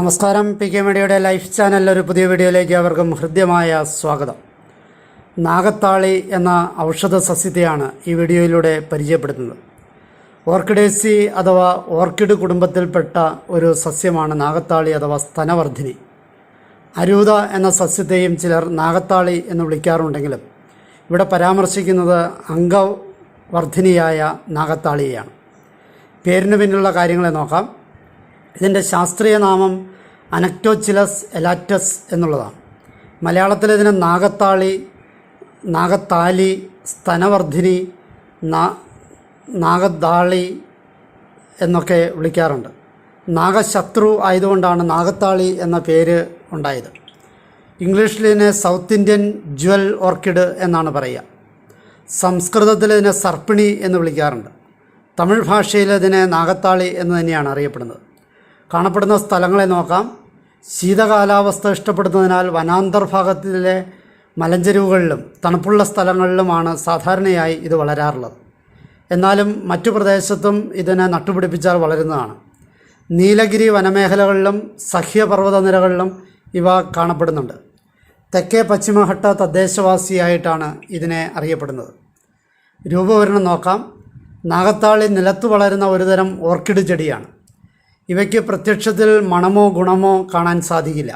നമസ്കാരം. P K മീഡിയയുടെ life ചാനലിലെ ഒരു പുതിയ വീഡിയോയിലേക്ക് അവർക്കും ഹൃദ്യമായ സ്വാഗതം. നാഗത്താളി എന്ന ഔഷധ സസ്യത്തെയാണ് ഈ വീഡിയോയിലൂടെ പരിചയപ്പെടുത്തുന്നത്. ഓർക്കിഡേസി അഥവാ ഓർക്കിഡ് കുടുംബത്തിൽപ്പെട്ട ഒരു സസ്യമാണ് നാഗത്താളി അഥവാ സ്തനവർദ്ധിനി. അരൂത എന്ന സസ്യത്തെയും ചിലർ നാഗത്താളി എന്ന് വിളിക്കാറുണ്ടെങ്കിലും ഇവിടെ പരാമർശിക്കുന്നത് അംഗവർദ്ധിനിയായ നാഗത്താളിയെയാണ്. പേരിന് പിന്നിലുള്ള കാര്യങ്ങളെ നോക്കാം. ഇതിൻ്റെ ശാസ്ത്രീയ നാമം അനക്ടോച്ചിലസ് എലാറ്റസ് എന്നുള്ളതാണ്. മലയാളത്തിൽ ഇതിനെ നാഗത്താളി, നാഗത്താലി, സ്തനവർദ്ധിനി, നാഗത്താളി എന്നൊക്കെ വിളിക്കാറുണ്ട്. നാഗശത്രു ആയതുകൊണ്ടാണ് നാഗത്താളി എന്ന പേര് ഉണ്ടായത്. ഇംഗ്ലീഷിൽ ഇതിനെ സൗത്ത് ഇന്ത്യൻ ജ്വൽ ഓർക്കിഡ് എന്നാണ് പറയുക. സംസ്കൃതത്തിൽ ഇതിനെ സർപ്പിണി എന്ന് വിളിക്കാറുണ്ട്. തമിഴ് ഭാഷയിൽ ഇതിനെ നാഗത്താളി എന്ന് തന്നെയാണ് അറിയപ്പെടുന്നത്. കാണപ്പെടുന്ന സ്ഥലങ്ങളെ നോക്കാം. ശീതകാലാവസ്ഥ ഇഷ്ടപ്പെടുന്നതിനാൽ വനാന്തർഭാഗത്തിലെ മലഞ്ചെരുവുകളിലും തണുപ്പുള്ള സ്ഥലങ്ങളിലുമാണ് സാധാരണയായി ഇത് വളരാറുള്ളത്. എന്നാലും മറ്റു പ്രദേശത്തും ഇതിനെ നട്ടുപിടിപ്പിച്ചാൽ വളരുന്നതാണ്. നീലഗിരി വനമേഖലകളിലും സഹ്യപർവ്വത നിരകളിലും ഇവ കാണപ്പെടുന്നുണ്ട്. തെക്കേ പശ്ചിമഘട്ട തദ്ദേശവാസിയായിട്ടാണ് ഇതിനെ അറിയപ്പെടുന്നത്. രൂപവിവരണം നോക്കാം. നാഗത്താളി നിലത്ത് വളരുന്ന ഒരുതരം ഓർക്കിഡ് ചെടിയാണ്. ഇവയ്ക്ക് പ്രത്യക്ഷത്തിൽ മണമോ ഗുണമോ കാണാൻ സാധിക്കില്ല.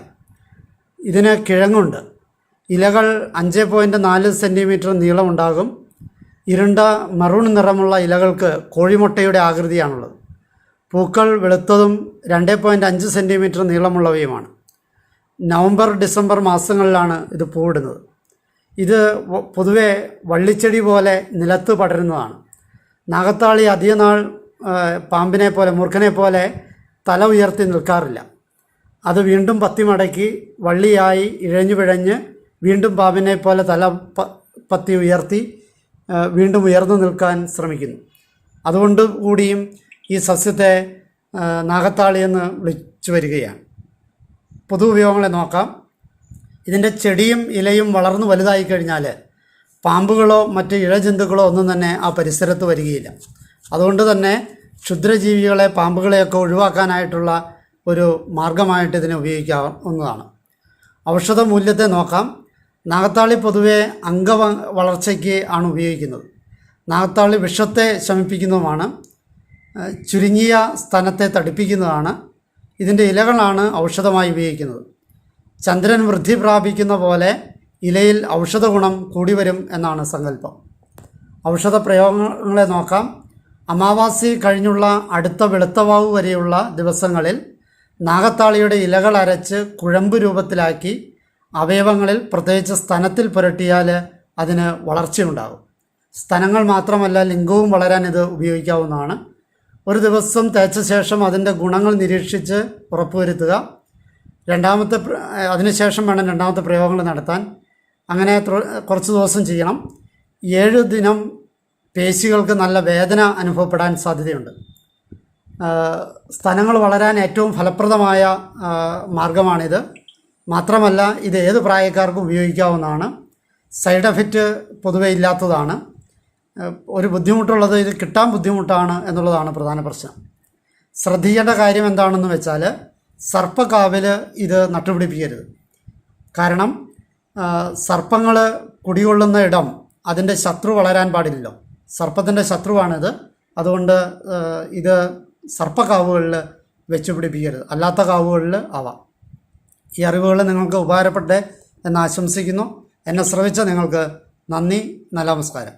ഇതിന് കിഴങ്ങുണ്ട്. ഇലകൾ 5.4 സെൻറ്റിമീറ്റർ നീളമുണ്ടാകും. ഇരുണ്ട മറൂൺ നിറമുള്ള ഇലകൾക്ക് കോഴിമുട്ടയുടെ ആകൃതിയാണുള്ളത്. പൂക്കൾ വെളുത്തതും 2.5 സെൻറ്റിമീറ്റർ നീളമുള്ളവയുമാണ്. നവംബർ ഡിസംബർ മാസങ്ങളിലാണ് ഇത് പൂവിടുന്നത്. ഇത് പൊതുവെ വള്ളിച്ചെടി പോലെ നിലത്ത് പടരുന്നതാണ്. നാഗത്താളി അധിക നാൾ പാമ്പിനെ പോലെ മൂർഖനെ പോലെ തല ഉയർത്തി നിൽക്കാറില്ല. അത് വീണ്ടും പത്തിമടക്കി വള്ളിയായി ഇഴഞ്ഞു പിഴഞ്ഞ് വീണ്ടും പാമ്പിനെ പോലെ തല പത്തി ഉയർത്തി വീണ്ടും ഉയർന്നു നിൽക്കാൻ ശ്രമിക്കുന്നു. അതുകൊണ്ട് കൂടിയും ഈ സസ്യത്തെ നാഗത്താളി എന്ന് വിളിച്ചു വരികയാണ്. പൊതു ഉപയോഗങ്ങളെ നോക്കാം. ഇതിൻ്റെ ചെടിയും ഇലയും വളർന്നു വലുതായി കഴിഞ്ഞാൽ പാമ്പുകളോ മറ്റ് ഇഴജന്തുക്കളോ ഒന്നും തന്നെ ആ പരിസരത്ത് വരികയില്ല. അതുകൊണ്ട് തന്നെ ക്ഷുദ്രജീവികളെ, പാമ്പുകളെയൊക്കെ ഒഴിവാക്കാനായിട്ടുള്ള ഒരു മാർഗമായിട്ട് ഇതിനെ ഉപയോഗിക്കാവുന്നതാണ്. ഔഷധ മൂല്യത്തെ നോക്കാം. നാഗത്താളി പൊതുവെ വളർച്ചയ്ക്ക് ആണ് ഉപയോഗിക്കുന്നത്. നാഗത്താളി വിഷത്തെ ശമിപ്പിക്കുന്നതുമാണ്. ചുരുങ്ങിയ സ്തനത്തെ തടിപ്പിക്കുന്നതാണ്. ഇതിൻ്റെ ഇലകളാണ് ഔഷധമായി ഉപയോഗിക്കുന്നത്. ചന്ദ്രൻ വൃദ്ധി പ്രാപിക്കുന്ന പോലെ ഇലയിൽ ഔഷധ ഗുണം കൂടി വരും എന്നാണ് സങ്കല്പം. ഔഷധ പ്രയോഗങ്ങളെ നോക്കാം. അമാവാസി കഴിഞ്ഞുള്ള അടുത്ത വെളുത്തവാവ് വരെയുള്ള ദിവസങ്ങളിൽ നാഗത്താളിയുടെ ഇലകൾ അരച്ച് കുഴമ്പ് രൂപത്തിലാക്കി അവയവങ്ങളിൽ പ്രത്യേകിച്ച് സ്തനത്തിൽ പുരട്ടിയാൽ അതിന് വളർച്ചയുണ്ടാകും. സ്തനങ്ങൾ മാത്രമല്ല, ലിംഗവും വളരാൻ ഇത് ഉപയോഗിക്കാവുന്നതാണ്. ഒരു ദിവസം തേച്ച ശേഷം അതിൻ്റെ ഗുണങ്ങൾ നിരീക്ഷിച്ച് ഉറപ്പുവരുത്തുക. അതിനുശേഷം വേണം രണ്ടാമത്തെ പ്രയോഗങ്ങൾ നടത്താൻ. അങ്ങനെ കുറച്ച് ദിവസം ചെയ്യണം. 7 ദിനം പേശികൾക്ക് നല്ല വേദന അനുഭവപ്പെടാൻ സാധ്യതയുണ്ട്. സ്തനങ്ങൾ വളരാൻ ഏറ്റവും ഫലപ്രദമായ മാർഗമാണിത്. മാത്രമല്ല, ഇത് ഏത് പ്രായക്കാർക്കും ഉപയോഗിക്കാവുന്നതാണ്. സൈഡ് എഫക്റ്റ് പൊതുവെ ഇല്ലാത്തതാണ്. ഒരു ബുദ്ധിമുട്ടുള്ളത് ഇത് കിട്ടാൻ ബുദ്ധിമുട്ടാണ് എന്നുള്ളതാണ് പ്രധാന പ്രശ്നം. ശ്രദ്ധിക്കേണ്ട കാര്യം എന്താണെന്ന് വെച്ചാൽ സർപ്പക്കാവിൽ ഇത് നട്ടുപിടിപ്പിക്കരുത്. കാരണം സർപ്പങ്ങൾ കുടികൊള്ളുന്ന ഇടം അതിൻ്റെ ശത്രു വളരാൻ പാടില്ലല്ലോ. സർപ്പത്തിൻ്റെ ശത്രുവാണിത്. അതുകൊണ്ട് ഇത് സർപ്പക്കാവുകളിൽ വെച്ച് പിടിപ്പിക്കരുത്. അല്ലാത്ത കാവുകളിൽ ആവാം. ഈ അറിവുകൾ നിങ്ങൾക്ക് ഉപകാരപ്പെട്ടെ എന്ന് ആശംസിക്കുന്നു. എന്നെ ശ്രവിച്ച നിങ്ങൾക്ക് നന്ദി. നല്ല നമസ്കാരം.